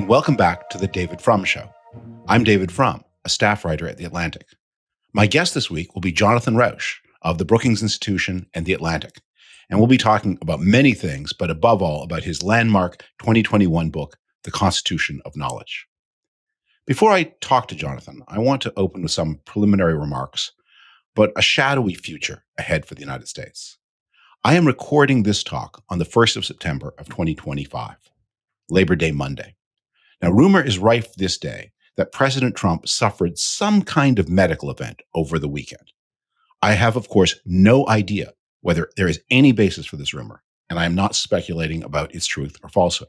and welcome back to the David Frum Show. I'm David Frum, a staff writer at The Atlantic. My guest this week will be Jonathan Rauch of the Brookings Institution and The Atlantic, and we'll be talking about many things, but above all about his landmark 2021 book, The Constitution of Knowledge. Before I talk to Jonathan, I want to open with some preliminary remarks, but a shadowy future ahead for the United States. I am recording this talk on the 1st of September of 2025, Labor Day Monday. Now, rumor is rife this day that President Trump suffered some kind of medical event over the weekend. I have, of course, no idea whether there is any basis for this rumor, and I am not speculating about its truth or falsehood.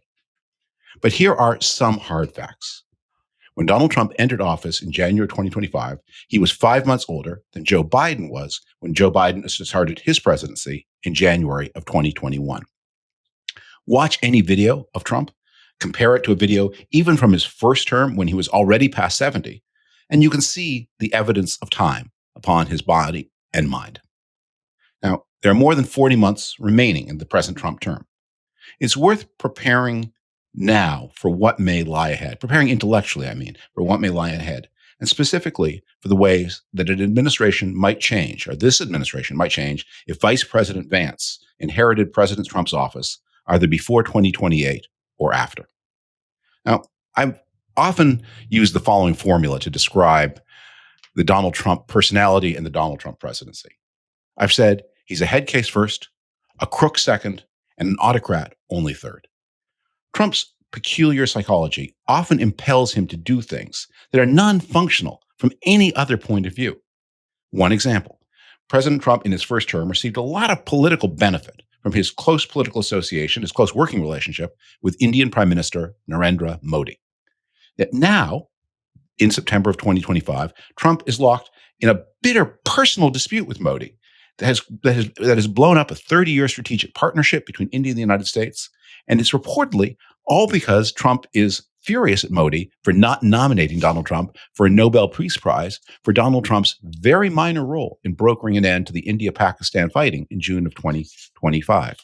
But here are some hard facts. When Donald Trump entered office in January 2025, he was 5 months older than Joe Biden was when Joe Biden started his presidency in January of 2021. Watch any video of Trump, compare it to a video even from his first term when he was already past 70, and you can see the evidence of time upon his body and mind. Now, there are more than 40 months remaining in the present Trump term. It's worth preparing now for what may lie ahead, preparing intellectually, for what may lie ahead, and specifically for the ways that an administration might change, or this administration might change, if Vice President Vance inherited President Trump's office either before 2028 or after. Now, I've often used the following formula to describe the Donald Trump personality and the Donald Trump presidency. I've said he's a head case first, a crook second, and an autocrat only third. Trump's peculiar psychology often impels him to do things that are non-functional from any other point of view. One example, President Trump in his first term received a lot of political benefit from his close political association, his close working relationship with Indian Prime Minister Narendra Modi. Yet now, in September of 2025, Trump is locked in a bitter personal dispute with Modi that has blown up a 30-year strategic partnership between India and the United States. And it's reportedly all because Trump is furious at Modi for not nominating Donald Trump for a Nobel Peace Prize for Donald Trump's very minor role in brokering an end to the India-Pakistan fighting in June of 2025.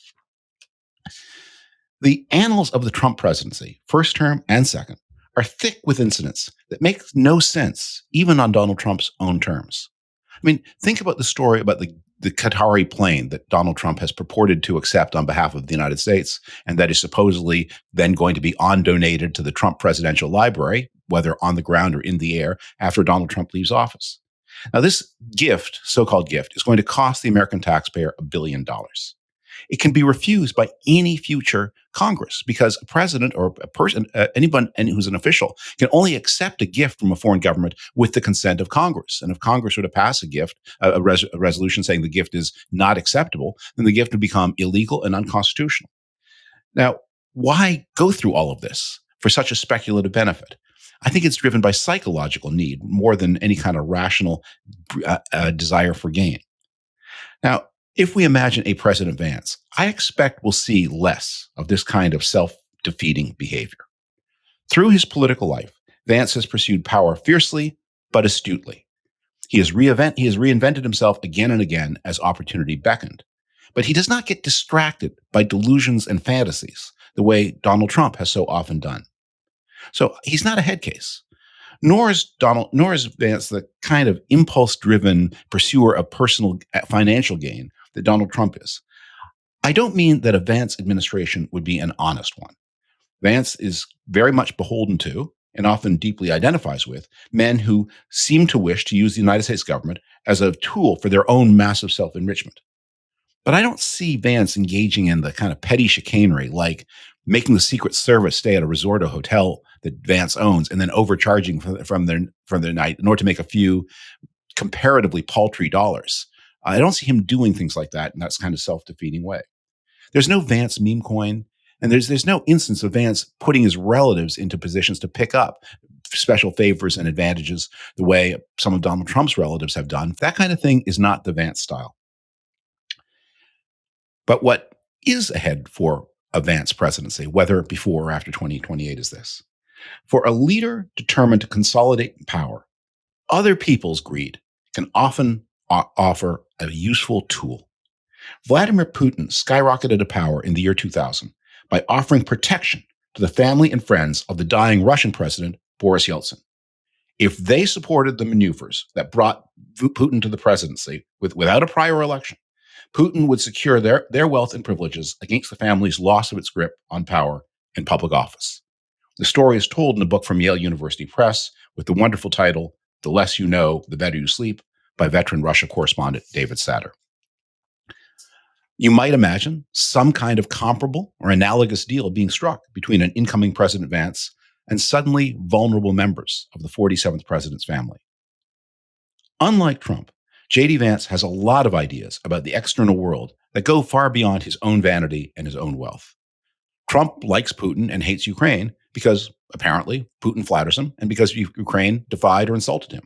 The annals of the Trump presidency, first term and second, are thick with incidents that make no sense, even on Donald Trump's own terms. Think about the story about the Qatari plane that Donald Trump has purported to accept on behalf of the United States, and that is supposedly then going to be on-donated to the Trump Presidential Library, whether on the ground or in the air, after Donald Trump leaves office. Now, this gift, so-called gift, is going to cost the American taxpayer $1 billion. It can be refused by any future Congress because a president or a person, anyone who's an official, can only accept a gift from a foreign government with the consent of Congress. And if Congress were to pass a resolution saying the gift is not acceptable, then the gift would become illegal and unconstitutional. Now, why go through all of this for such a speculative benefit? I think it's driven by psychological need more than any kind of rational desire for gain. Now, if we imagine a President Vance, I expect we'll see less of this kind of self-defeating behavior. Through his political life, Vance has pursued power fiercely but astutely. He has reinvented himself again and again as opportunity beckoned. But he does not get distracted by delusions and fantasies the way Donald Trump has so often done. So he's not a head case. Nor is Vance the kind of impulse-driven pursuer of personal financial gain that Donald Trump is. I don't mean that a Vance administration would be an honest one. Vance is very much beholden to, and often deeply identifies with, men who seem to wish to use the United States government as a tool for their own massive self-enrichment. But I don't see Vance engaging in the kind of petty chicanery like making the Secret Service stay at a resort or hotel that Vance owns and then overcharging from their night in order to make a few comparatively paltry dollars. I don't see him doing things like that in that kind of self-defeating way. There's no Vance meme coin, and there's no instance of Vance putting his relatives into positions to pick up special favors and advantages the way some of Donald Trump's relatives have done. That kind of thing is not the Vance style. But what is ahead for a Vance presidency, whether before or after 2028, is this. For a leader determined to consolidate power, other people's greed can often offer a useful tool. Vladimir Putin skyrocketed to power in the year 2000 by offering protection to the family and friends of the dying Russian president, Boris Yeltsin. If they supported the maneuvers that brought Putin to the presidency without a prior election, Putin would secure their wealth and privileges against the family's loss of its grip on power and public office. The story is told in a book from Yale University Press with the wonderful title, The Less You Know, the Better You Sleep, by veteran Russia correspondent David Satter. You might imagine some kind of comparable or analogous deal being struck between an incoming President Vance and suddenly vulnerable members of the 47th president's family. Unlike Trump, J.D. Vance has a lot of ideas about the external world that go far beyond his own vanity and his own wealth. Trump likes Putin and hates Ukraine because, apparently, Putin flatters him and because Ukraine defied or insulted him.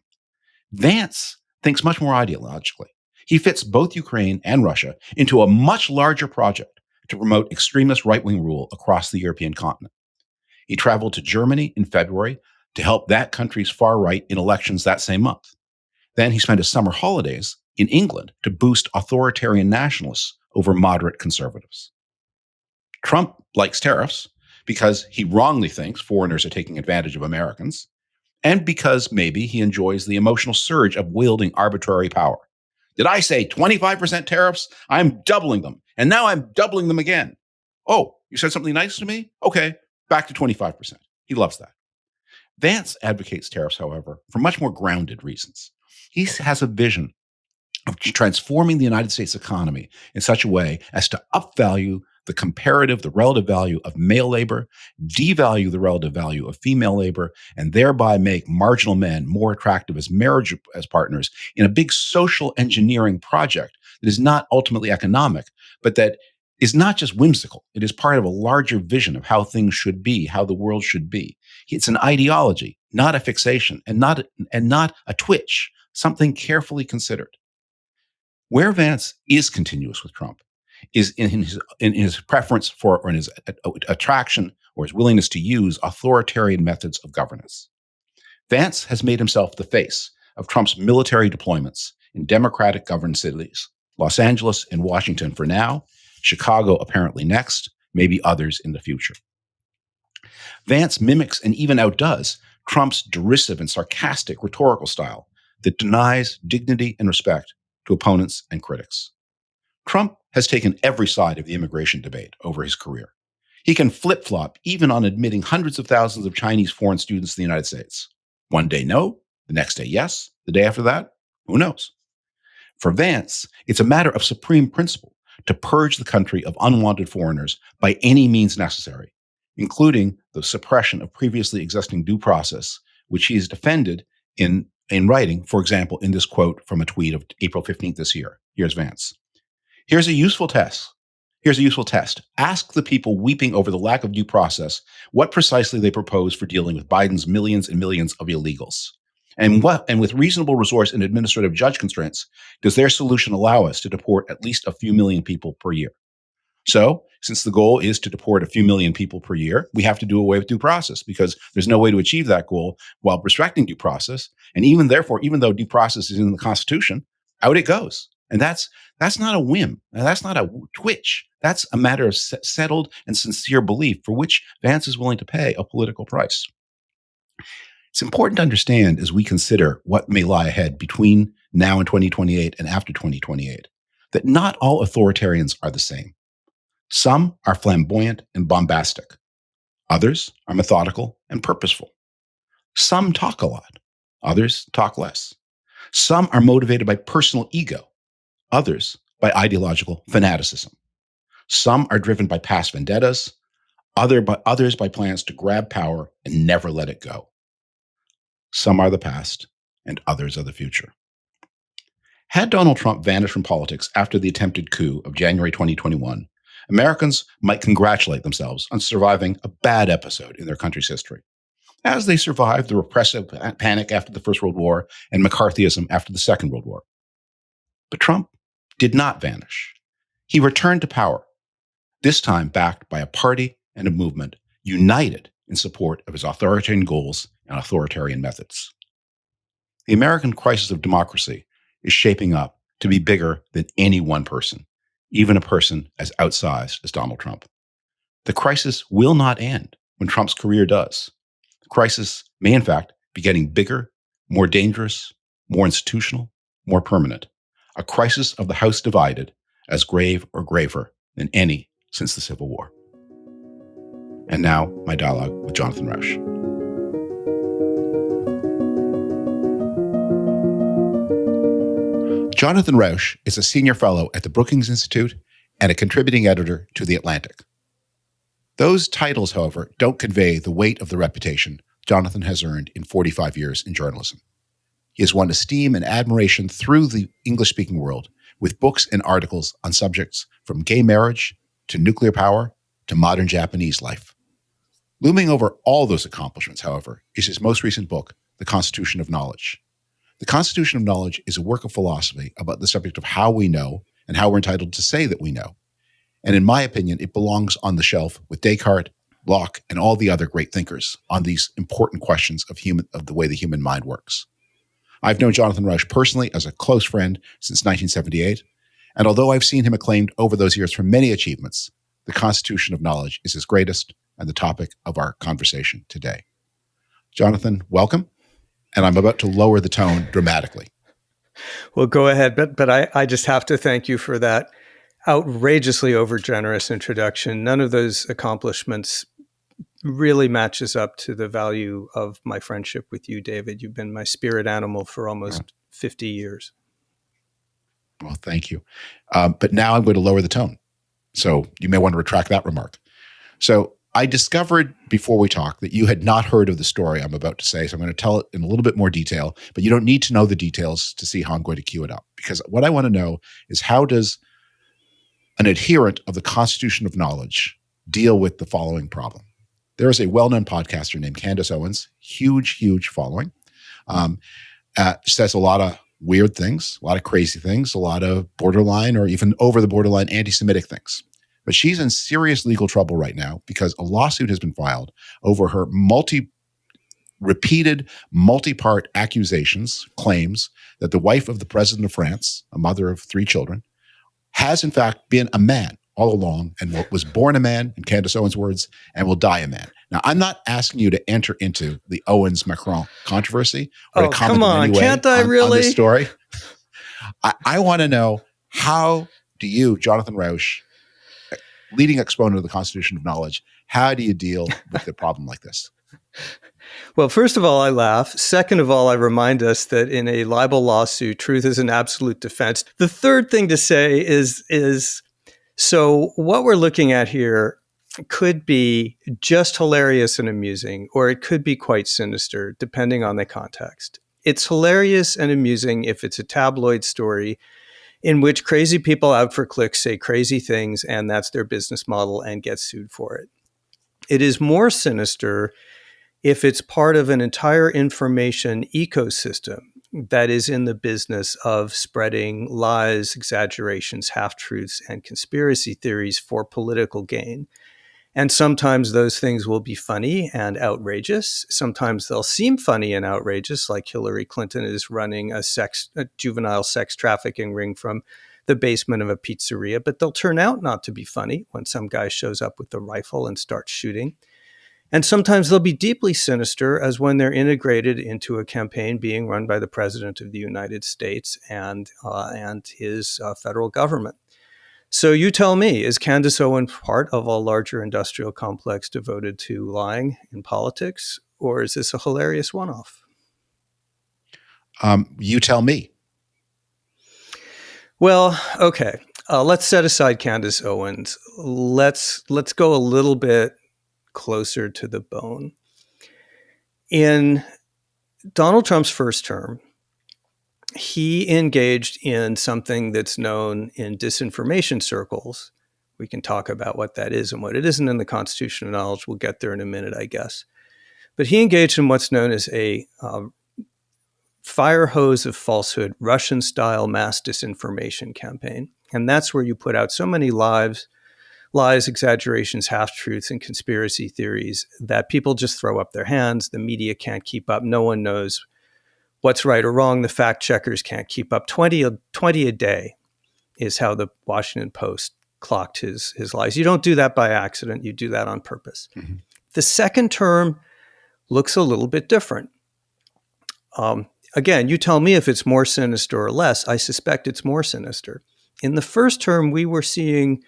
Vance thinks much more ideologically. He fits both Ukraine and Russia into a much larger project to promote extremist right-wing rule across the European continent. He traveled to Germany in February to help that country's far right in elections that same month. Then he spent his summer holidays in England to boost authoritarian nationalists over moderate conservatives. Trump likes tariffs because he wrongly thinks foreigners are taking advantage of Americans, and because maybe he enjoys the emotional surge of wielding arbitrary power. Did I say 25% tariffs? I'm doubling them, and now I'm doubling them again. Oh, you said something nice to me? Okay, back to 25%. He loves that. Vance advocates tariffs, however, for much more grounded reasons. He has a vision of transforming the United States economy in such a way as to upvalue the relative value of male labor, devalue the relative value of female labor, and thereby make marginal men more attractive as marriage as partners in a big social engineering project that is not ultimately economic, but that is not just whimsical. It is part of a larger vision of how things should be, how the world should be. It's an ideology, not a fixation, and not a twitch, something carefully considered. Where Vance is continuous with Trump is in his preference for, or in his attraction or his willingness to use authoritarian methods of governance. Vance has made himself the face of Trump's military deployments in democratic governed cities, Los Angeles and Washington for now, Chicago apparently next, maybe others in the future. Vance mimics and even outdoes Trump's derisive and sarcastic rhetorical style that denies dignity and respect to opponents and critics. Trump has taken every side of the immigration debate over his career. He can flip-flop even on admitting hundreds of thousands of Chinese foreign students to the United States. One day, no. The next day, yes. The day after that, who knows? For Vance, it's a matter of supreme principle to purge the country of unwanted foreigners by any means necessary, including the suppression of previously existing due process, which he has defended in writing, for example, in this quote from a tweet of April 15th this year. Here's Vance. Here's a useful test. Ask the people weeping over the lack of due process what precisely they propose for dealing with Biden's millions and millions of illegals. And with reasonable resource and administrative judge constraints, does their solution allow us to deport at least a few million people per year? So, since the goal is to deport a few million people per year, we have to do away with due process because there's no way to achieve that goal while respecting due process. And even though due process is in the Constitution, out it goes. And that's not a whim. And that's not a twitch. That's a matter of settled and sincere belief for which Vance is willing to pay a political price. It's important to understand as we consider what may lie ahead between now and 2028 and after 2028, that not all authoritarians are the same. Some are flamboyant and bombastic. Others are methodical and purposeful. Some talk a lot. Others talk less. Some are motivated by personal ego. Others by ideological fanaticism. Some are driven by past vendettas. Others by plans to grab power and never let it go. Some are the past and others are the future. Had Donald Trump vanished from politics after the attempted coup of January 2021, Americans might congratulate themselves on surviving a bad episode in their country's history, as they survived the repressive panic after the First World War and McCarthyism after the Second World War. But Trump did not vanish. He returned to power, this time backed by a party and a movement united in support of his authoritarian goals and authoritarian methods. The American crisis of democracy is shaping up to be bigger than any one person, even a person as outsized as Donald Trump. The crisis will not end when Trump's career does. The crisis may, in fact, be getting bigger, more dangerous, more institutional, more permanent. A crisis of the House divided, as grave or graver than any since the Civil War. And now, my dialogue with Jonathan Rauch. Jonathan Rauch is a senior fellow at the Brookings Institute and a contributing editor to The Atlantic. Those titles, however, don't convey the weight of the reputation Jonathan has earned in 45 years in journalism. He has won esteem and admiration through the English-speaking world with books and articles on subjects from gay marriage to nuclear power to modern Japanese life. Looming over all those accomplishments, however, is his most recent book, The Constitution of Knowledge. The Constitution of Knowledge is a work of philosophy about the subject of how we know and how we're entitled to say that we know. And in my opinion, it belongs on the shelf with Descartes, Locke, and all the other great thinkers on these important questions of the way the human mind works. I've known Jonathan Rauch personally as a close friend since 1978, and although I've seen him acclaimed over those years for many achievements, the Constitution of Knowledge is his greatest and the topic of our conversation today. Jonathan, welcome. And I'm about to lower the tone dramatically. Well, go ahead. But I just have to thank you for that outrageously overgenerous introduction. None of those accomplishments really matches up to the value of my friendship with you, David. You've been my spirit animal for almost 50 years. Well, thank you. But now I'm going to lower the tone. So you may want to retract that remark. So I discovered before we talked that you had not heard of the story I'm about to say, so I'm going to tell it in a little bit more detail, but you don't need to know the details to see how I'm going to cue it up. Because what I want to know is, how does an adherent of the Constitution of Knowledge deal with the following problem? There is a well-known podcaster named Candace Owens, huge following, says a lot of weird things, a lot of crazy things, a lot of borderline or even over the borderline anti-Semitic things. But she's in serious legal trouble right now because a lawsuit has been filed over her repeated, multi-part accusations, claims that the wife of the president of France, a mother of 3 children, has in fact been a man all along and was born a man, in Candace Owens' words, and will die a man. Now, I'm not asking you to enter into the Owens-Macron controversy or to comment in any way can't I on this story. I want to know, how do you, Jonathan Rauch, leading exponent of the Constitution of Knowledge, how do you deal with a problem like this? Well, first of all, I laugh. Second of all, I remind us that in a libel lawsuit, truth is an absolute defense. The third thing to say is so what we're looking at here could be just hilarious and amusing, or it could be quite sinister, depending on the context. It's hilarious and amusing if it's a tabloid story in which crazy people out for clicks say crazy things, and that's their business model, and get sued for it. It is more sinister if it's part of an entire information ecosystem that is in the business of spreading lies, exaggerations, half-truths, and conspiracy theories for political gain. And sometimes those things will be funny and outrageous. Sometimes they'll seem funny and outrageous, like Hillary Clinton is running a juvenile sex trafficking ring from the basement of a pizzeria, but they'll turn out not to be funny when some guy shows up with a rifle and starts shooting. And sometimes they'll be deeply sinister, as when they're integrated into a campaign being run by the President of the United States and his federal government. So you tell me, is Candace Owens part of a larger industrial complex devoted to lying in politics, or is this a hilarious one-off? You tell me. Well, okay. Let's set aside Candace Owens. Let's go a little bit closer to the bone. In Donald Trump's first term, he engaged in something that's known in disinformation circles. We can talk about what that is and what it isn't in the Constitution of Knowledge. We'll get there in a minute, I guess. But he engaged in what's known as a fire hose of falsehood, Russian-style mass disinformation campaign. And that's where you put out so many lies, exaggerations, half-truths, and conspiracy theories that people just throw up their hands. The media can't keep up. No one knows what's right or wrong. The fact checkers can't keep up. 20 a day is how the Washington Post clocked his lies. You don't do that by accident. You do that on purpose. Mm-hmm. The second term looks a little bit different. Again, you tell me if it's more sinister or less. I suspect it's more sinister. In the first term, we were seeing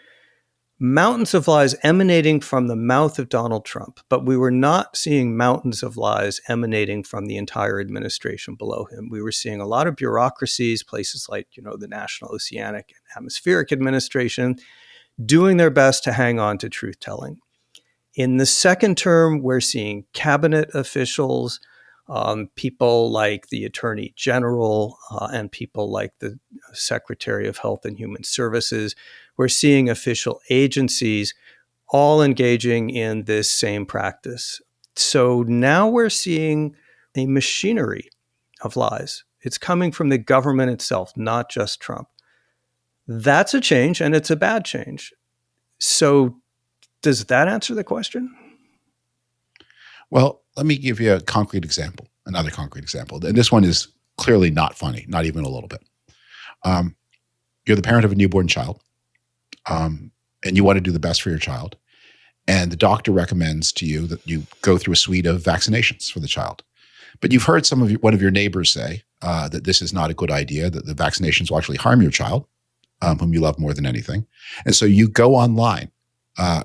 mountains of lies emanating from the mouth of Donald Trump, but we were not seeing mountains of lies emanating from the entire administration below him. We were seeing a lot of bureaucracies, places like, the National Oceanic and Atmospheric Administration, doing their best to hang on to truth-telling. In the second term, we're seeing cabinet officials, people like the Attorney General and people like the Secretary of Health and Human Services. We're seeing official agencies all engaging in this same practice. So now we're seeing a machinery of lies. It's coming from the government itself, not just Trump. That's a change, and it's a bad change. So does that answer the question? Well, let me give you another concrete example. And this one is clearly not funny, not even a little bit. You're the parent of a newborn child, and you want to do the best for your child. And the doctor recommends to you that you go through a suite of vaccinations for the child. But you've heard one of your neighbors say that this is not a good idea, that the vaccinations will actually harm your child, whom you love more than anything. And so you go online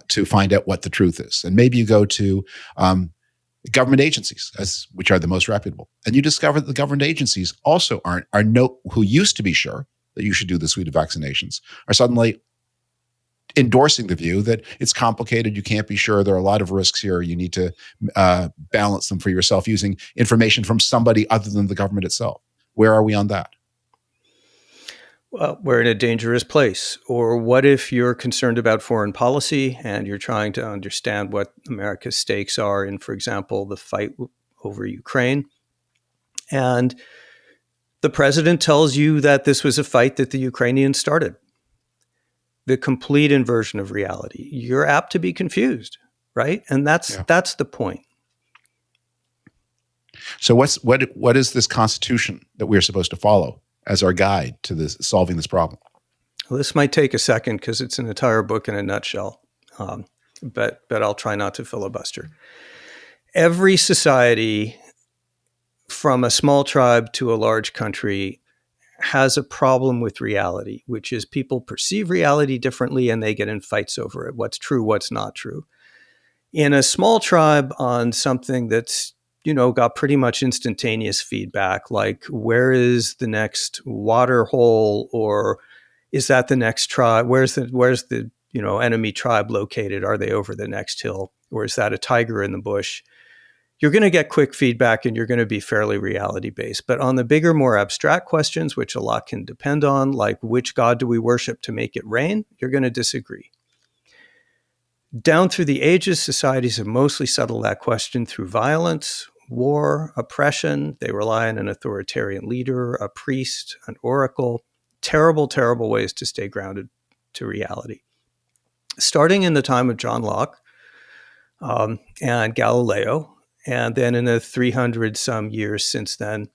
to find out what the truth is. And maybe you go to government agencies, which are the most reputable. And you discover that the government agencies also who used to be sure that you should do the suite of vaccinations, are suddenly endorsing the view that it's complicated, you can't be sure, there are a lot of risks here, you need to balance them for yourself using information from somebody other than the government itself. Where are we on that? Well, we're in a dangerous place. Or what if you're concerned about foreign policy and you're trying to understand what America's stakes are in, for example, the fight over Ukraine, and the president tells you that this was a fight that the Ukrainians started? The complete inversion of reality. You're apt to be confused, right? And that's the point. So what is this Constitution that we're supposed to follow as our guide to solving this problem? Well, this might take a second because it's an entire book in a nutshell, but I'll try not to filibuster. Every society, from a small tribe to a large country, has a problem with reality, which is people perceive reality differently and they get in fights over it. What's true, what's not true. In a small tribe, on something that's got pretty much instantaneous feedback, like where is the next water hole, or is that the next tribe? Where's the enemy tribe located? Are they over the next hill, or is that a tiger in the bush? You're going to get quick feedback and you're going to be fairly reality based. But on the bigger, more abstract questions, which a lot can depend on, like which God do we worship to make it rain, you're going to disagree. Down through the ages, societies have mostly settled that question through violence, war, oppression. They rely on an authoritarian leader, a priest, an oracle. Terrible, terrible ways to stay grounded to reality. Starting in the time of John Locke and Galileo, and then in the 300 some years since then,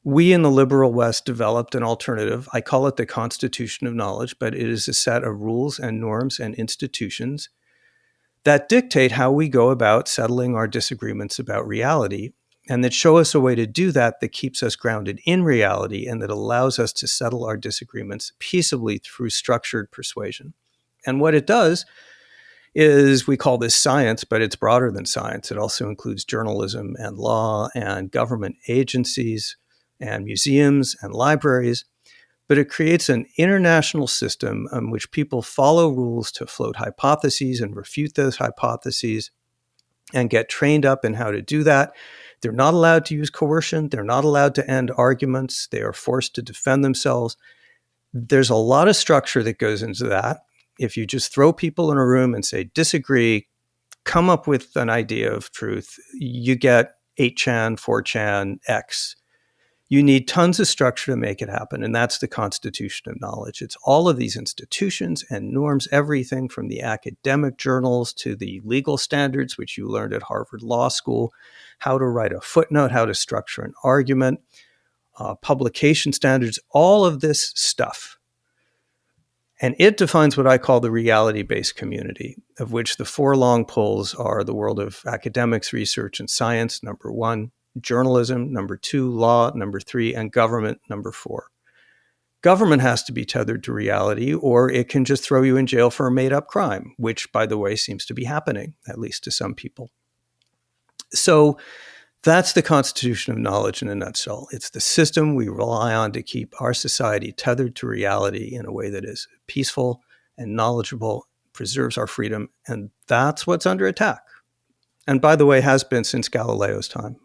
we in the liberal West developed an alternative. I call it the Constitution of Knowledge, but it is a set of rules and norms and institutions that dictate how we go about settling our disagreements about reality, and that show us a way to do that keeps us grounded in reality and that allows us to settle our disagreements peaceably through structured persuasion. And what it does is, we call this science, but it's broader than science. It also includes journalism and law and government agencies and museums and libraries. But it creates an international system in which people follow rules to float hypotheses and refute those hypotheses and get trained up in how to do that. They're not allowed to use coercion. They're not allowed to end arguments. They are forced to defend themselves. There's a lot of structure that goes into that. If you just throw people in a room and say, disagree, come up with an idea of truth, you get 8chan, 4chan, X. You need tons of structure to make it happen, and that's the Constitution of Knowledge. It's all of these institutions and norms, everything from the academic journals to the legal standards, which you learned at Harvard Law School, how to write a footnote, how to structure an argument, publication standards, all of this stuff And it defines what I call the reality-based community, of which the four long poles are the world of academics, research, and science, number one, journalism, number two, law, number three, and government, number four. Government has to be tethered to reality, or it can just throw you in jail for a made-up crime, which, by the way, seems to be happening, at least to some people. So that's the constitution of knowledge in a nutshell. It's the system we rely on to keep our society tethered to reality in a way that is peaceful and knowledgeable, preserves our freedom, and that's what's under attack. And by the way, has been since Galileo's time.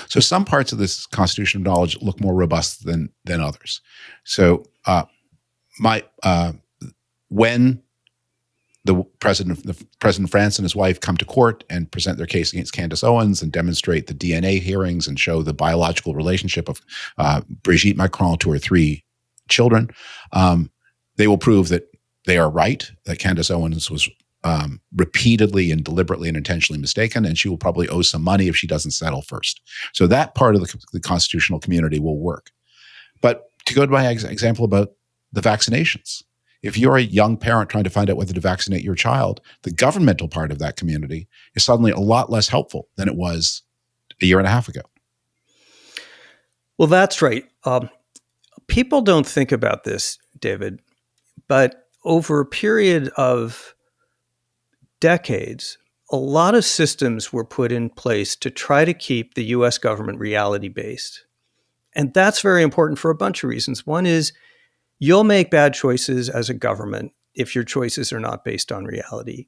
So some parts of this constitution of knowledge look more robust than others. So when President France and his wife come to court and present their case against Candace Owens and demonstrate the DNA hearings and show the biological relationship of Brigitte Macron to her 3 children, they will prove that they are right, that Candace Owens was repeatedly and deliberately and intentionally mistaken, and she will probably owe some money if she doesn't settle first. So that part of the constitutional community will work. But to go to my example about the vaccinations, if you're a young parent trying to find out whether to vaccinate your child, the governmental part of that community is suddenly a lot less helpful than it was a year and a half ago. Well, that's right. People don't think about this, David, but over a period of decades, a lot of systems were put in place to try to keep the US government reality-based. And that's very important for a bunch of reasons. One is you'll make bad choices as a government if your choices are not based on reality.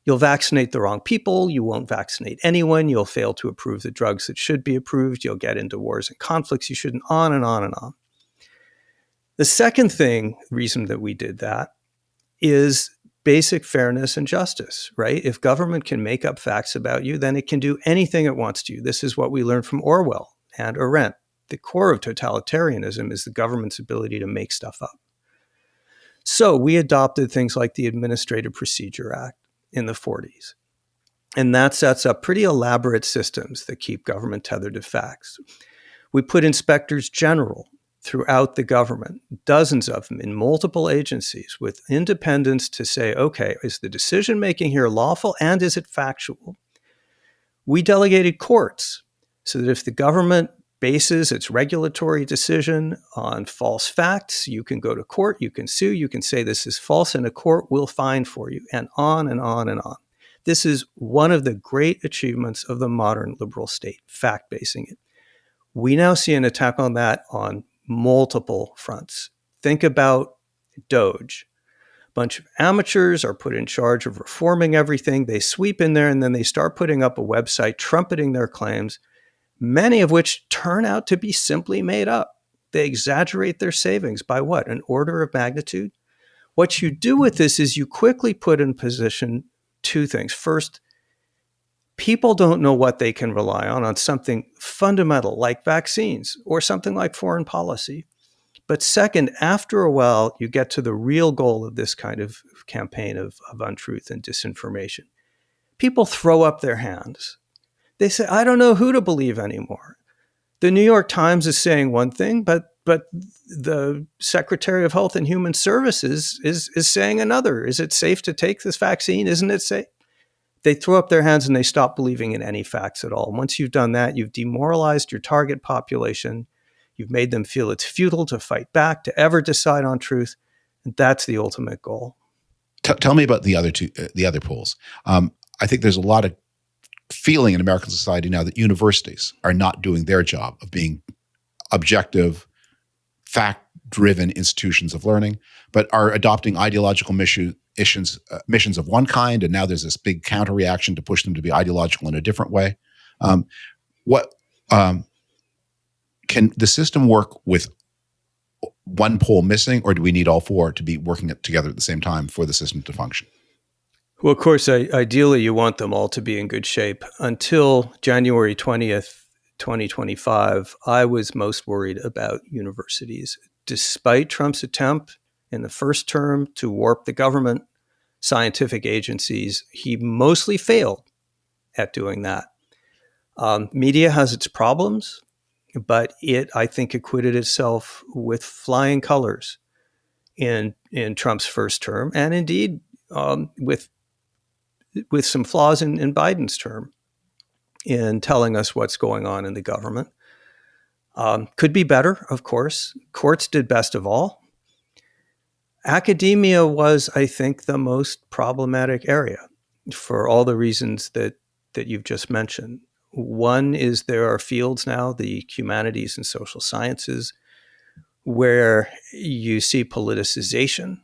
You'll vaccinate the wrong people. You won't vaccinate anyone. You'll fail to approve the drugs that should be approved. You'll get into wars and conflicts you shouldn't, on and on and on. The second reason that we did that is basic fairness and justice, right? If government can make up facts about you, then it can do anything it wants to you. This is what we learned from Orwell and Arendt. The core of totalitarianism is the government's ability to make stuff up. So we adopted things like the Administrative Procedure Act in the 40s. And that sets up pretty elaborate systems that keep government tethered to facts. We put inspectors general throughout the government, dozens of them in multiple agencies with independence to say, okay, is the decision-making here lawful and is it factual? We delegated courts so that if the government bases its regulatory decision on false facts, you can go to court, you can sue, you can say this is false, and a court will fine for you, and on and on and on. This is one of the great achievements of the modern liberal state, fact-basing it. We now see an attack on that on multiple fronts. Think about Doge. A bunch of amateurs are put in charge of reforming everything. They sweep in there and then they start putting up a website trumpeting their claims, many of which turn out to be simply made up. They exaggerate their savings by what? An order of magnitude? What you do with this is you quickly put in position 2 things. First, people don't know what they can rely on something fundamental like vaccines or something like foreign policy. But second, after a while, you get to the real goal of this kind of campaign of untruth and disinformation. People throw up their hands. They say, I don't know who to believe anymore. The New York Times is saying one thing, but the Secretary of Health and Human Services is saying another. Is it safe to take this vaccine? Isn't it safe? They throw up their hands and they stop believing in any facts at all. Once you've done that, you've demoralized your target population. You've made them feel it's futile to fight back, to ever decide on truth. And that's the ultimate goal. Tell me about the other poles. I think there's a lot of feeling in American society now that universities are not doing their job of being objective, fact-driven institutions of learning, but are adopting ideological missions of one kind, and now there's this big counter-reaction to push them to be ideological in a different way. Can the system work with one pole missing, or do we need all 4 to be working together at the same time for the system to function? Well, of course, ideally, you want them all to be in good shape. Until January 20th, 2025, I was most worried about universities. Despite Trump's attempt in the first term to warp the government, scientific agencies, he mostly failed at doing that. Media has its problems, but it, I think, acquitted itself with flying colors in Trump's first term, and indeed with some flaws in Biden's term in telling us what's going on in the government. Could be better, of course. Courts did best of all. Academia was, I think, the most problematic area for all the reasons that you've just mentioned. One is there are fields now, the humanities and social sciences, where you see politicization,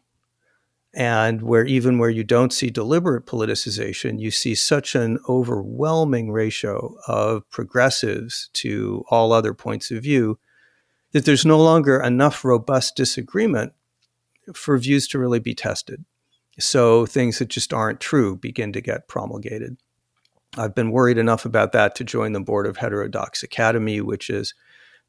and where even where you don't see deliberate politicization, you see such an overwhelming ratio of progressives to all other points of view that there's no longer enough robust disagreement for views to really be tested. So things that just aren't true begin to get promulgated. I've been worried enough about that to join the board of Heterodox Academy, which is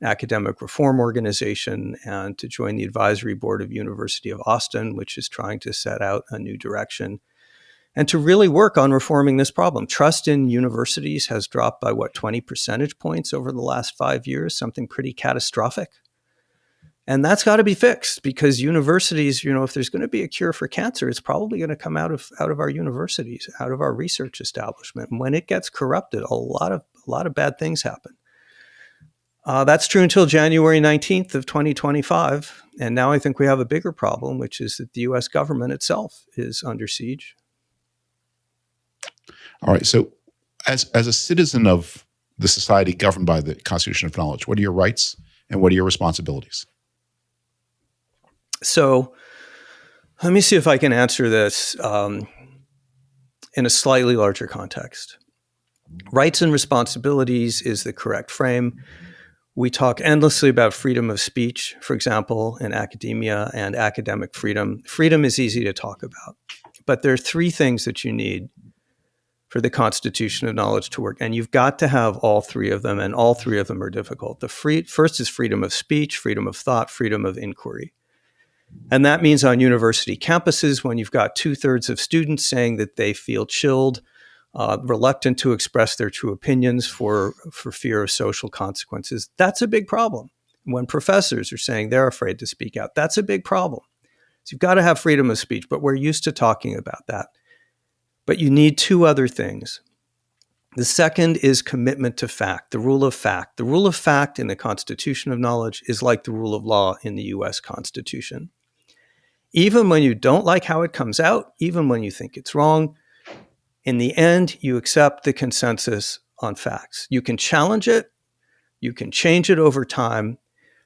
an academic reform organization, and to join the advisory board of University of Austin, which is trying to set out a new direction, and to really work on reforming this problem. Trust in universities has dropped by 20 percentage points over the last 5 years, something pretty catastrophic. And that's got to be fixed, because universities, if there's going to be a cure for cancer, it's probably going to come out of our universities, out of our research establishment. And when it gets corrupted, a lot of bad things happen. That's true until January 19th of 2025. And now I think we have a bigger problem, which is that the U.S. government itself is under siege. All right. So as a citizen of the society governed by the Constitution of Knowledge, what are your rights and what are your responsibilities? So let me see if I can answer this in a slightly larger context. Rights and responsibilities is the correct frame. We talk endlessly about freedom of speech, for example, in academia, and academic freedom. Freedom is easy to talk about, but there are three things that you need for the Constitution of Knowledge to work, and you've got to have all three of them, and all three of them are difficult. First is freedom of speech, freedom of thought, freedom of inquiry. And that means on university campuses, when you've got 2/3 of students saying that they feel chilled, reluctant to express their true opinions for fear of social consequences, that's a big problem. When professors are saying they're afraid to speak out, that's a big problem. So you've got to have freedom of speech, but we're used to talking about that. But you need two other things. The second is commitment to fact, the rule of fact. The rule of fact in the Constitution of Knowledge is like the rule of law in the U.S. Constitution. Even when you don't like how it comes out, even when you think it's wrong, in the end, you accept the consensus on facts. You can challenge it, you can change it over time,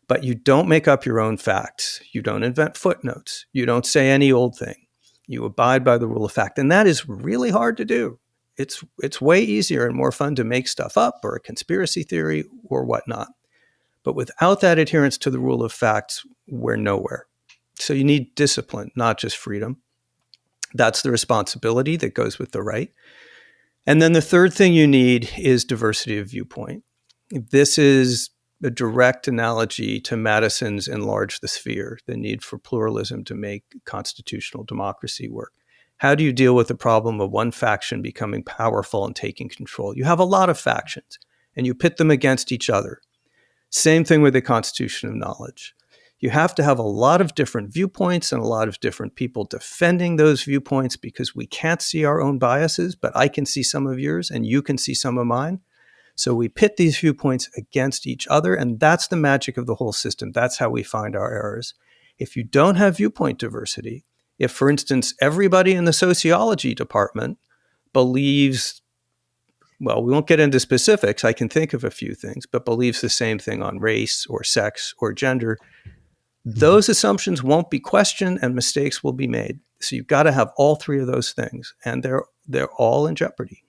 but you don't make up your own facts. You don't invent footnotes. You don't say any old thing. You abide by the rule of fact. And that is really hard to do. It's way easier and more fun to make stuff up, or a conspiracy theory or whatnot. But without that adherence to the rule of facts, we're nowhere. So you need discipline, not just freedom. That's the responsibility that goes with the right. And then the third thing you need is diversity of viewpoint. This is a direct analogy to Madison's enlarge the sphere, the need for pluralism to make constitutional democracy work. How do you deal with the problem of one faction becoming powerful and taking control? You have a lot of factions, and you pit them against each other. Same thing with the Constitution of Knowledge. You have to have a lot of different viewpoints and a lot of different people defending those viewpoints, because we can't see our own biases, but I can see some of yours and you can see some of mine. So we pit these viewpoints against each other, and that's the magic of the whole system. That's how we find our errors. If you don't have viewpoint diversity, if, for instance, everybody in the sociology department believes, well, we won't get into specifics, I can think of a few things, but believes the same thing on race or sex or gender, those assumptions won't be questioned and mistakes will be made. So you've got to have all three of those things, and they're all in jeopardy.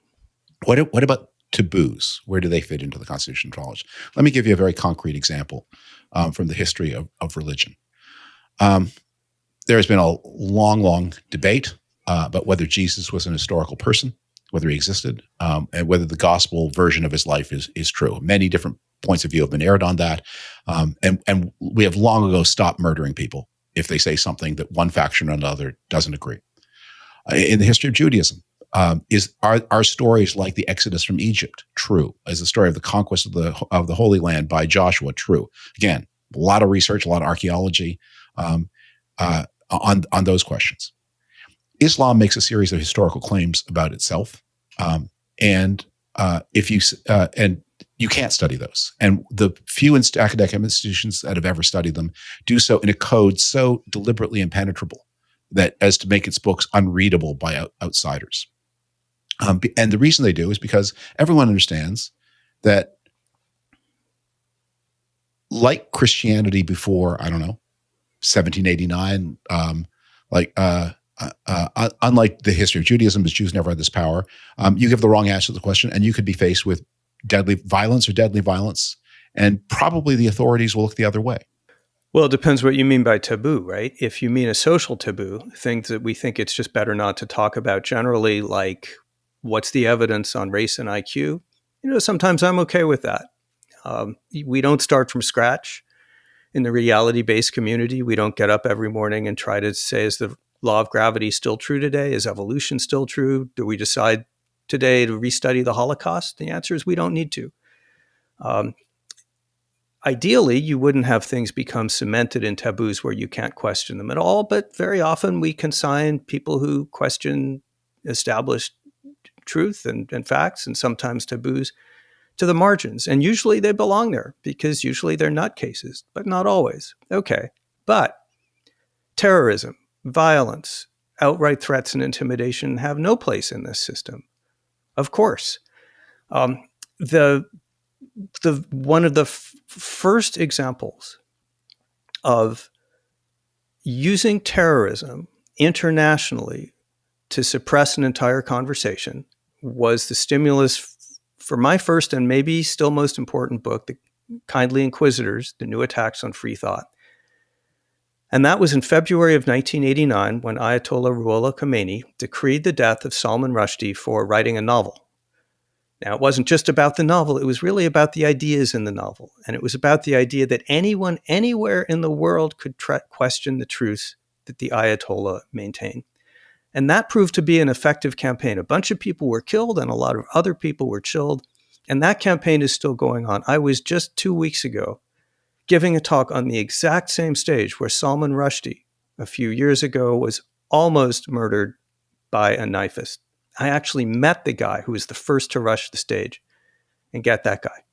What about taboos? Where do they fit into the Constitution of Knowledge? Let me give you a very concrete example from the history of religion. There has been a long debate about whether Jesus was an historical person, whether he existed, and whether the gospel version of his life is true. Many different points of view have been aired on that. And we have long ago stopped murdering people if they say something that one faction or another doesn't agree. In the history of Judaism, are stories like the Exodus from Egypt true? Is the story of the conquest of the Holy Land by Joshua true? Again, a lot of research, a lot of archaeology. on those questions. Islam makes a series of historical claims about itself, and you can't study those. And the few academic institutions that have ever studied them do so in a code so deliberately impenetrable that as to make its books unreadable by outsiders. And the reason they do is because everyone understands that, like Christianity before, 1789, unlike the history of Judaism, as Jews never had this power, you give the wrong answer to the question, and you could be faced with deadly violence, and probably the authorities will look the other way. Well, it depends what you mean by taboo, right? If you mean a social taboo, things that we think it's just better not to talk about generally, like what's the evidence on race and IQ, sometimes I'm okay with that. We don't start from scratch in the reality-based community. We don't get up every morning and try to say, is the law of gravity still true today? Is evolution still true? Do we decide today to restudy the Holocaust? The answer is we don't need to. Ideally, you wouldn't have things become cemented in taboos where you can't question them at all, but very often we consign people who question established truth and facts and sometimes taboos to the margins. And usually they belong there because usually they're nutcases, but not always. Okay. But terrorism, violence, outright threats and intimidation have no place in this system. Of course. The one of the first examples of using terrorism internationally to suppress an entire conversation was the stimulus for my first and maybe still most important book, The Kindly Inquisitors, The New Attacks on Free Thought. And that was in February of 1989 when Ayatollah Ruhollah Khomeini decreed the death of Salman Rushdie for writing a novel. Now, it wasn't just about the novel. It was really about the ideas in the novel. And it was about the idea that anyone, anywhere in the world could question the truths that the Ayatollah maintained. And that proved to be an effective campaign. A bunch of people were killed and a lot of other people were chilled. And that campaign is still going on. I was just 2 weeks ago giving a talk on the exact same stage where Salman Rushdie a few years ago was almost murdered by a knifist. I actually met the guy who was the first to rush the stage and get that guy.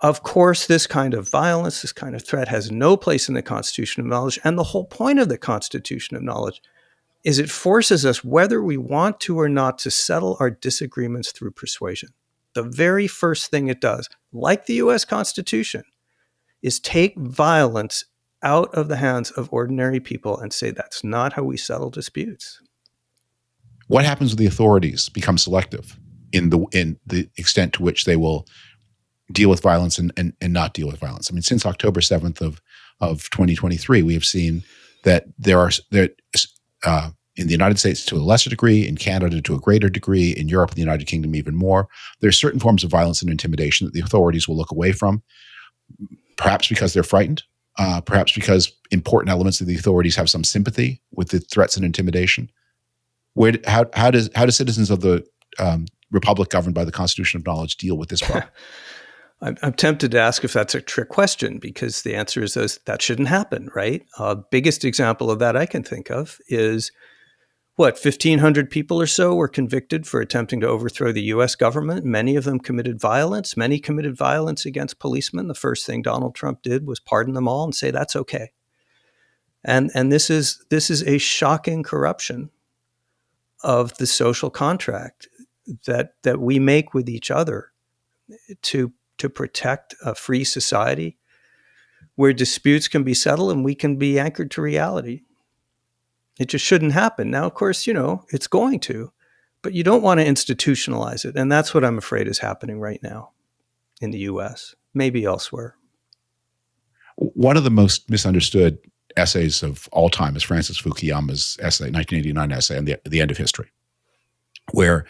Of course, this kind of violence, this kind of threat has no place in the Constitution of Knowledge. And the whole point of the Constitution of Knowledge is it forces us, whether we want to or not, to settle our disagreements through persuasion. The very first thing it does, like the US Constitution, is take violence out of the hands of ordinary people and say that's not how we settle disputes. What happens when the authorities become selective in the extent to which they will deal with violence and not deal with violence? I mean, since October 7th of 2023, we have seen that there in the United States to a lesser degree, in Canada to a greater degree, in Europe and the United Kingdom even more, there are certain forms of violence and intimidation that the authorities will look away from, perhaps because they're frightened, perhaps because important elements of the authorities have some sympathy with the threats and intimidation. How do citizens of the republic governed by the Constitution of Knowledge deal with this problem? I'm tempted to ask if that's a trick question because the answer is that shouldn't happen, right? Biggest example of that I can think of is 1,500 people or so were convicted for attempting to overthrow the U.S. government. Many of them committed violence. Many committed violence against policemen. The first thing Donald Trump did was pardon them all and say that's okay. And this is a shocking corruption of the social contract that we make with each other to protect a free society where disputes can be settled and we can be anchored to reality. It just shouldn't happen. Now, of course, it's going to, but you don't want to institutionalize it. And that's what I'm afraid is happening right now in the US, maybe elsewhere. One of the most misunderstood essays of all time is Francis Fukuyama's essay, 1989 essay on the end of history, where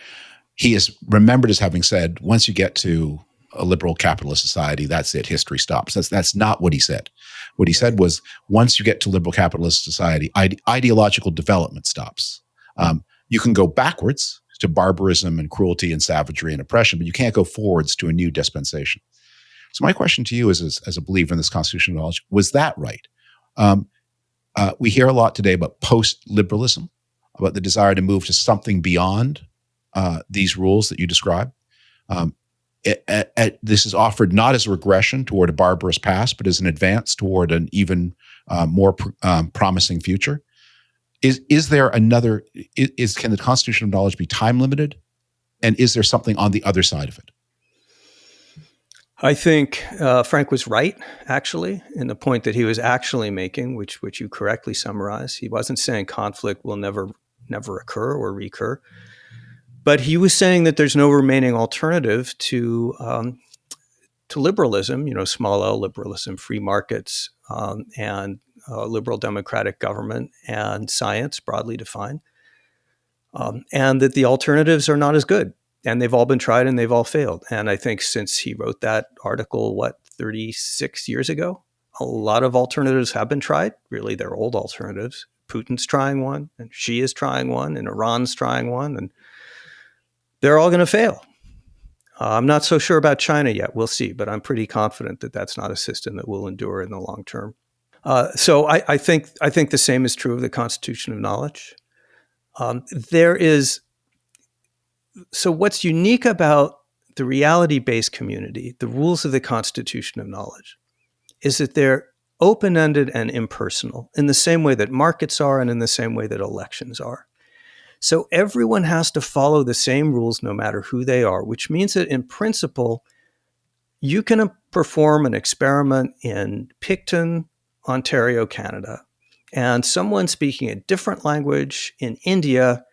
he is remembered as having said, once you get to a liberal capitalist society, that's it, history stops. That's not what he said. What he said was, once you get to liberal capitalist society, ideological development stops. You can go backwards to barbarism and cruelty and savagery and oppression, but you can't go forwards to a new dispensation. So my question to you is, as a believer in this constitutional knowledge, was that right? We hear a lot today about post-liberalism, about the desire to move to something beyond these rules that you describe. This is offered not as a regression toward a barbarous past, but as an advance toward an even more promising future. Is there another? Can the Constitution of Knowledge be time limited? And is there something on the other side of it? I think Frank was right, actually, in the point that he was actually making, which you correctly summarized. He wasn't saying conflict will never occur or recur, but he was saying that there's no remaining alternative to liberalism. Small L liberalism, free markets, and liberal democratic government and science, broadly defined, and that the alternatives are not as good. And they've all been tried and they've all failed. And I think since he wrote that article, 36 years ago, a lot of alternatives have been tried. Really, they're old alternatives. Putin's trying one, and Xi is trying one, and Iran's trying one, and they're all going to fail. I'm not so sure about China yet. We'll see, but I'm pretty confident that that's not a system that will endure in the long term. So I think the same is true of the Constitution of Knowledge. So what's unique about the reality-based community, the rules of the Constitution of Knowledge, is that they're open-ended and impersonal in the same way that markets are and in the same way that elections are. So everyone has to follow the same rules no matter who they are, which means that in principle, you can perform an experiment in Picton, Ontario, Canada, and someone speaking a different language in India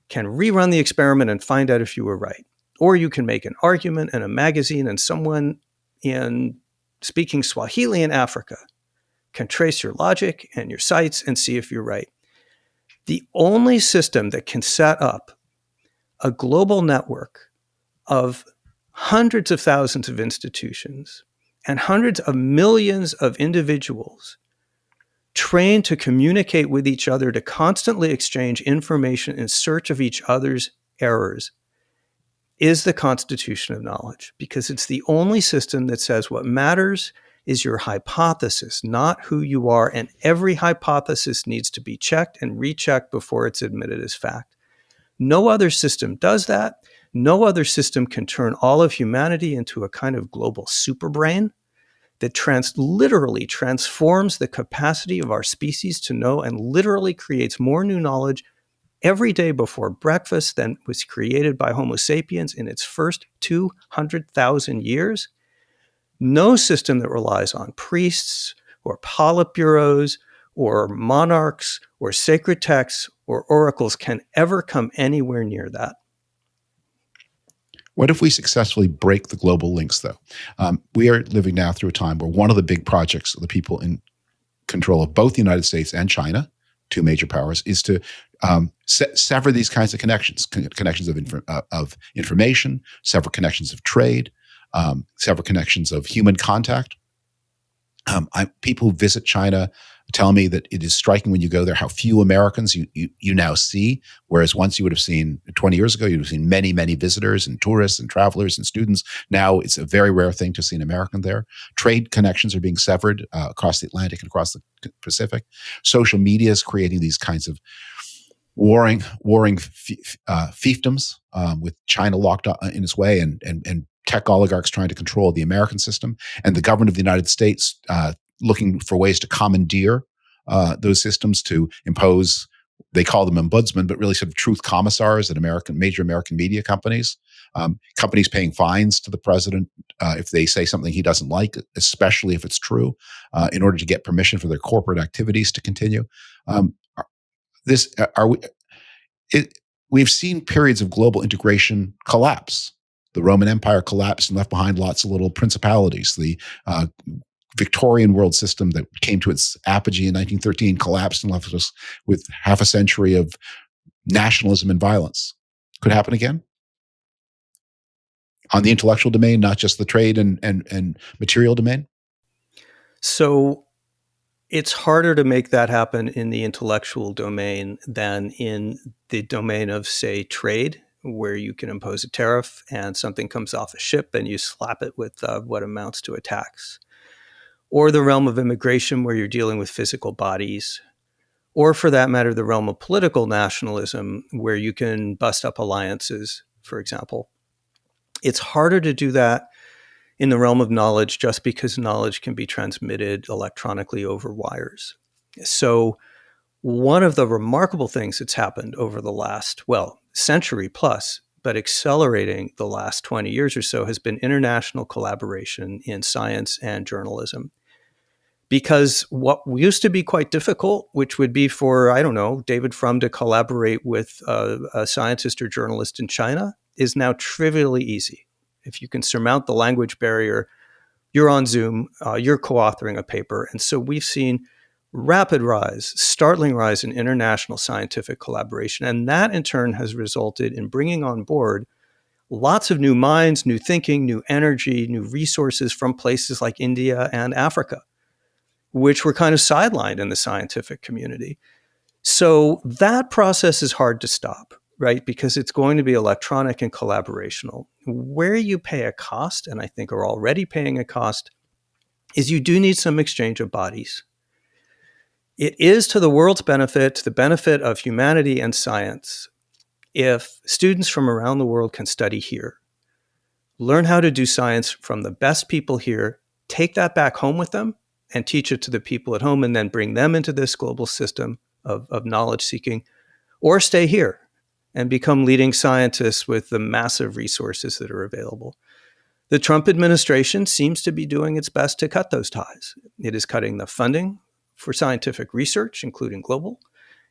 can rerun the experiment and find out if you were right. Or you can make an argument in a magazine and someone in speaking Swahili in Africa can trace your logic and your sites and see if you're right. The only system that can set up a global network of hundreds of thousands of institutions and hundreds of millions of individuals trained to communicate with each other, to constantly exchange information in search of each other's errors, is the Constitution of Knowledge, because it's the only system that says what matters is your hypothesis, not who you are, and every hypothesis needs to be checked and rechecked before it's admitted as fact. No other system does that. No other system can turn all of humanity into a kind of global superbrain that literally transforms the capacity of our species to know and literally creates more new knowledge every day before breakfast than was created by Homo sapiens in its first 200,000 years. No system that relies on priests or politburos or monarchs or sacred texts or oracles can ever come anywhere near that. What if we successfully break the global links, though? We are living now through a time where one of the big projects of the people in control of both the United States and China, two major powers, is to sever these kinds of connections, connections of information, sever connections of trade, sever connections of human contact. People who visit China tell me that it is striking when you go there how few Americans you now see, whereas once you would have seen 20 years ago, you would have seen many, many visitors and tourists and travelers and students. Now it's a very rare thing to see an American there. Trade connections are being severed across the Atlantic and across the Pacific. Social media is creating these kinds of warring fiefdoms with China locked in its way and tech oligarchs trying to control the American system, and the government of the United States looking for ways to commandeer those systems to impose, they call them ombudsmen, but really sort of truth commissars at major American media companies. Companies paying fines to the president if they say something he doesn't like, especially if it's true, in order to get permission for their corporate activities to continue. We've seen periods of global integration collapse. The Roman Empire collapsed and left behind lots of little principalities. The Victorian world system that came to its apogee in 1913 collapsed and left us with half a century of nationalism and violence. Could happen again? On the intellectual domain, not just the trade and material domain? So it's harder to make that happen in the intellectual domain than in the domain of, say, trade, where you can impose a tariff and something comes off a ship and you slap it with what amounts to a tax. Or the realm of immigration, where you're dealing with physical bodies, or for that matter, the realm of political nationalism, where you can bust up alliances, for example. It's harder to do that in the realm of knowledge just because knowledge can be transmitted electronically over wires. So one of the remarkable things that's happened over the last, century plus, but accelerating the last 20 years or so, has been international collaboration in science and journalism. Because what used to be quite difficult, which would be for, I don't know, David Frum to collaborate with a scientist or journalist in China, is now trivially easy. If you can surmount the language barrier, you're on Zoom, you're co-authoring a paper. And so we've seen rapid rise, startling rise in international scientific collaboration. And that in turn has resulted in bringing on board lots of new minds, new thinking, new energy, new resources from places like India and Africa, which were kind of sidelined in the scientific community. So that process is hard to stop, right? Because it's going to be electronic and collaborational. Where you pay a cost, and I think are already paying a cost, is you do need some exchange of bodies. It is to the world's benefit, to the benefit of humanity and science, if students from around the world can study here, learn how to do science from the best people here, take that back home with them, and teach it to the people at home, and then bring them into this global system of knowledge seeking, or stay here and become leading scientists with the massive resources that are available. The Trump administration seems to be doing its best to cut those ties. It is cutting the funding for scientific research, including global.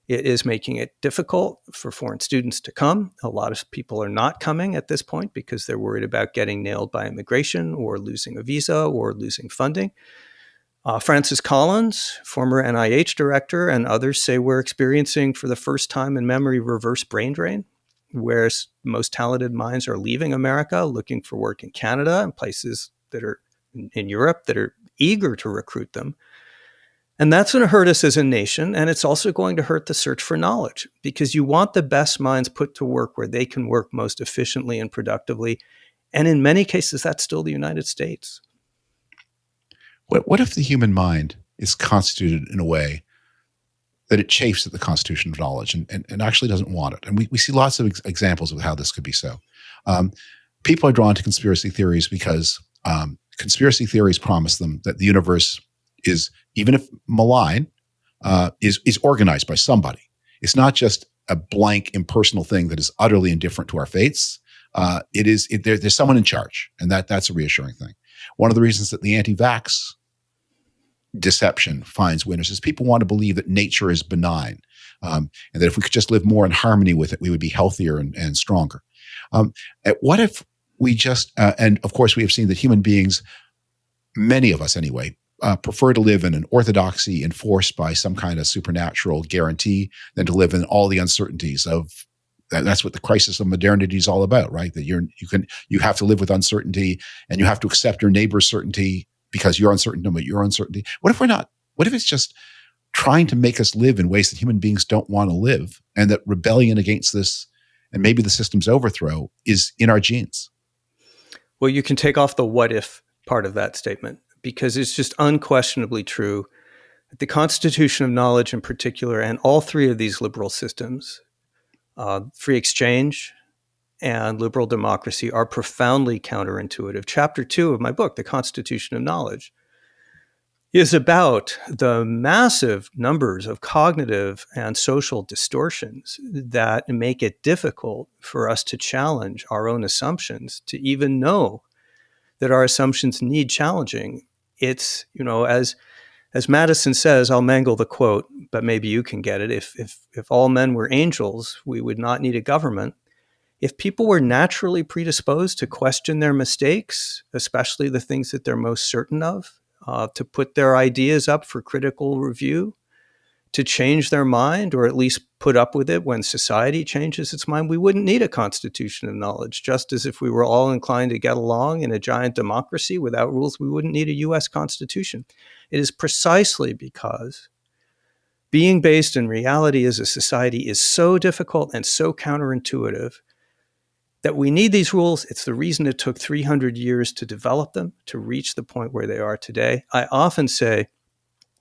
It is making it difficult for foreign students to come. A lot of people are not coming at this point because they're worried about getting nailed by immigration or losing a visa or losing funding. Francis Collins, former NIH director, and others say we're experiencing for the first time in memory reverse brain drain, where most talented minds are leaving America, looking for work in Canada and places that are in Europe that are eager to recruit them. And that's going to hurt us as a nation. And it's also going to hurt the search for knowledge, because you want the best minds put to work where they can work most efficiently and productively. And in many cases, that's still the United States. What if the human mind is constituted in a way that it chafes at the constitution of knowledge and actually doesn't want it? And we see lots of examples of how this could be so. People are drawn to conspiracy theories because conspiracy theories promise them that the universe is, even if malign, is organized by somebody. It's not just a blank, impersonal thing that is utterly indifferent to our fates. There's someone in charge, and that's a reassuring thing. One of the reasons that the anti-vax deception finds winners is people want to believe that nature is benign, and that if we could just live more in harmony with it, we would be healthier and stronger. What if we just, and of course we have seen that human beings, many of us anyway, prefer to live in an orthodoxy enforced by some kind of supernatural guarantee than to live in all the uncertainties of. That's what the crisis of modernity is all about, right? That you have to live with uncertainty, and you have to accept your neighbor's certainty because you're uncertain about your uncertainty. What if we're not? What if it's just trying to make us live in ways that human beings don't want to live, and that rebellion against this and maybe the system's overthrow is in our genes? Well, you can take off the what if part of that statement, because it's just unquestionably true that the constitution of knowledge in particular, and all three of these liberal systems, free exchange and liberal democracy, are profoundly counterintuitive. Chapter 2 of my book, The Constitution of Knowledge, is about the massive numbers of cognitive and social distortions that make it difficult for us to challenge our own assumptions, to even know that our assumptions need challenging. It's, as Madison says, I'll mangle the quote, but maybe you can get it. If all men were angels, we would not need a government. If people were naturally predisposed to question their mistakes, especially the things that they're most certain of, to put their ideas up for critical review, to change their mind, or at least put up with it when society changes its mind, we wouldn't need a constitution of knowledge. Just as if we were all inclined to get along in a giant democracy without rules, we wouldn't need a US Constitution. It is precisely because being based in reality as a society is so difficult and so counterintuitive that we need these rules. It's the reason it took 300 years to develop them, to reach the point where they are today. I often say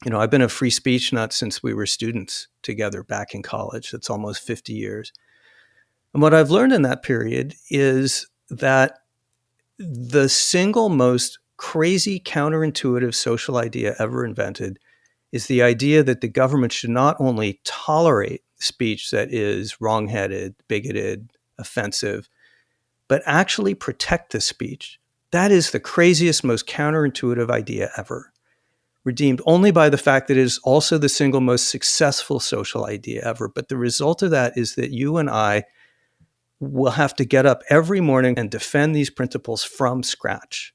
I've been a free speech nut since we were students together back in college. That's almost 50 years. And what I've learned in that period is that the single most crazy counterintuitive social idea ever invented is the idea that the government should not only tolerate speech that is wrongheaded, bigoted, offensive, but actually protect the speech. That is the craziest, most counterintuitive idea ever, redeemed only by the fact that it is also the single most successful social idea ever. But the result of that is that you and I will have to get up every morning and defend these principles from scratch.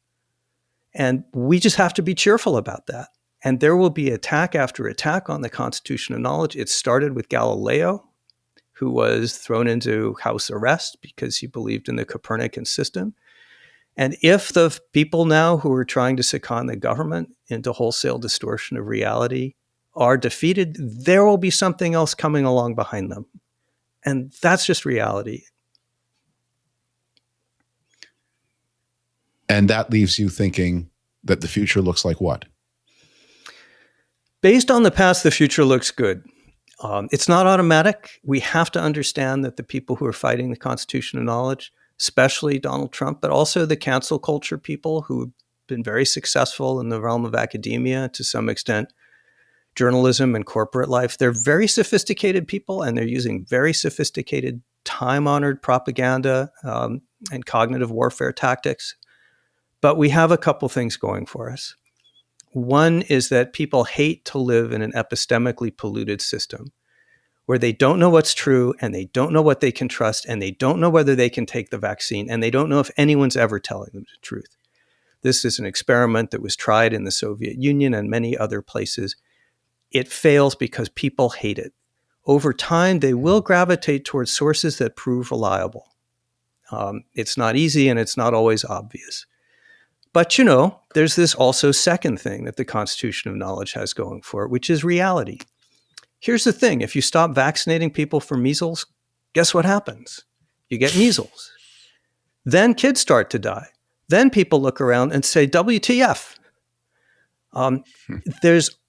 And we just have to be cheerful about that. And there will be attack after attack on the Constitution of Knowledge. It started with Galileo, who was thrown into house arrest because he believed in the Copernican system. And if the people now who are trying to second the government into wholesale distortion of reality are defeated, there will be something else coming along behind them. And that's just reality. And that leaves you thinking that the future looks like what? Based on the past, the future looks good. It's not automatic. We have to understand that the people who are fighting the Constitution of Knowledge, especially Donald Trump, but also the cancel culture people who have been very successful in the realm of academia, to some extent, journalism and corporate life, they're very sophisticated people, and they're using very sophisticated, time-honored propaganda and cognitive warfare tactics. But we have a couple things going for us. One is that people hate to live in an epistemically polluted system where they don't know what's true, and they don't know what they can trust, and they don't know whether they can take the vaccine, and they don't know if anyone's ever telling them the truth. This is an experiment that was tried in the Soviet Union and many other places. It fails because people hate it. Over time, they will gravitate towards sources that prove reliable. It's not easy, and it's not always obvious. But, there's this also second thing that the Constitution of Knowledge has going for it, which is reality. Here's the thing. If you stop vaccinating people for measles, guess what happens? You get measles. Then kids start to die. Then people look around and say, WTF?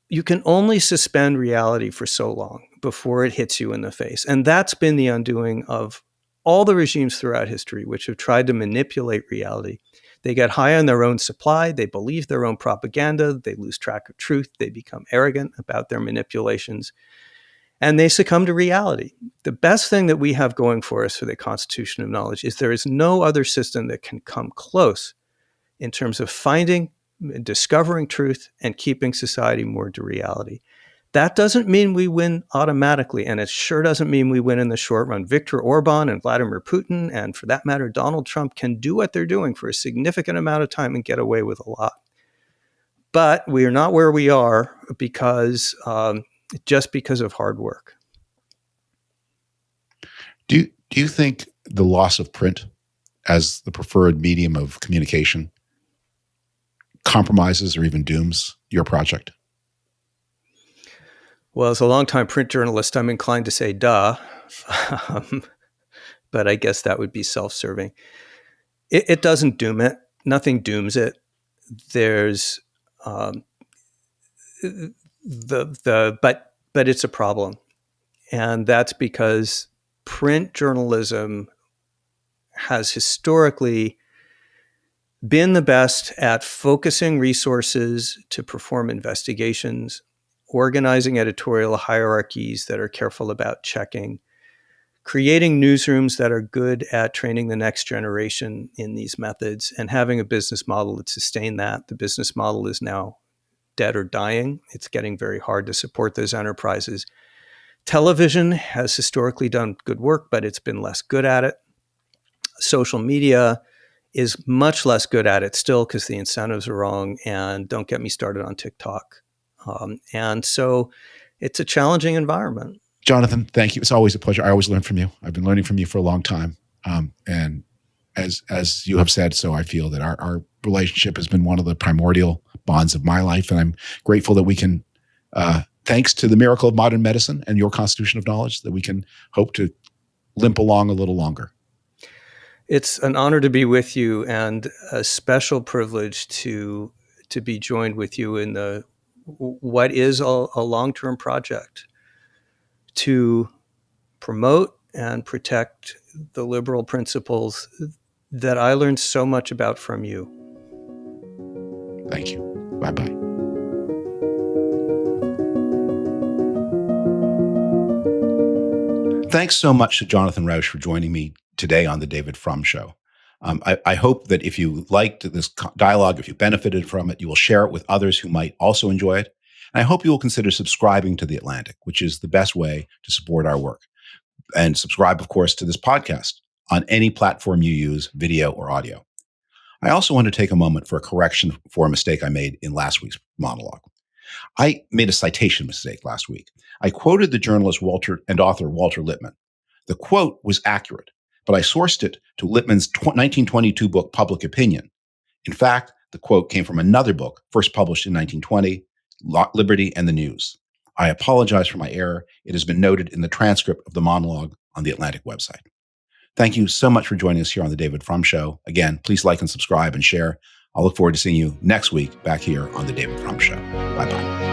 You can only suspend reality for so long before it hits you in the face. And that's been the undoing of all the regimes throughout history which have tried to manipulate reality. They get high on their own supply. They believe their own propaganda. They lose track of truth. They become arrogant about their manipulations. And they succumb to reality. The best thing that we have going for us for the Constitution of Knowledge is there is no other system that can come close in terms of finding, discovering truth, and keeping society moored to reality. That doesn't mean we win automatically, and it sure doesn't mean we win in the short run. Viktor Orban and Vladimir Putin, and for that matter, Donald Trump, can do what they're doing for a significant amount of time and get away with a lot. But we are not where we are just because of hard work. Do you think the loss of print as the preferred medium of communication compromises or even dooms your project? Well, as a longtime print journalist, I'm inclined to say duh, but I guess that would be self-serving. It doesn't doom it. Nothing dooms it. There's but it's a problem, and that's because print journalism has historically been the best at focusing resources to perform investigations, organizing editorial hierarchies that are careful about checking, creating newsrooms that are good at training the next generation in these methods, and having a business model that sustained that. The business model is now dead or dying. It's getting very hard to support those enterprises. Television has historically done good work, but it's been less good at it. Social media is much less good at it still because the incentives are wrong, and don't get me started on TikTok. And so it's a challenging environment. Jonathan, thank you. It's always a pleasure. I always learn from you. I've been learning from you for a long time. And as you have said, so I feel that our relationship has been one of the primordial bonds of my life. And I'm grateful that we can, thanks to the miracle of modern medicine and your Constitution of Knowledge, that we can hope to limp along a little longer. It's an honor to be with you, and a special privilege to be joined with you in the what is a long-term project to promote and protect the liberal principles that I learned so much about from you. Thank you. Bye-bye. Thanks so much to Jonathan Rauch for joining me today on the David Frum Show. I hope that if you liked this dialogue, if you benefited from it, you will share it with others who might also enjoy it. And I hope you will consider subscribing to The Atlantic, which is the best way to support our work. And subscribe, of course, to this podcast on any platform you use, video or audio. I also want to take a moment for a correction for a mistake I made in last week's monologue. I made a citation mistake last week. I quoted the journalist and author Walter Lippmann. The quote was accurate, but I sourced it to Lippmann's 1922 book, Public Opinion. In fact, the quote came from another book, first published in 1920, Liberty and the News. I apologize for my error. It has been noted in the transcript of the monologue on the Atlantic website. Thank you so much for joining us here on the David Frum Show. Again, please like and subscribe and share. I'll look forward to seeing you next week back here on the David Frum Show. Bye-bye.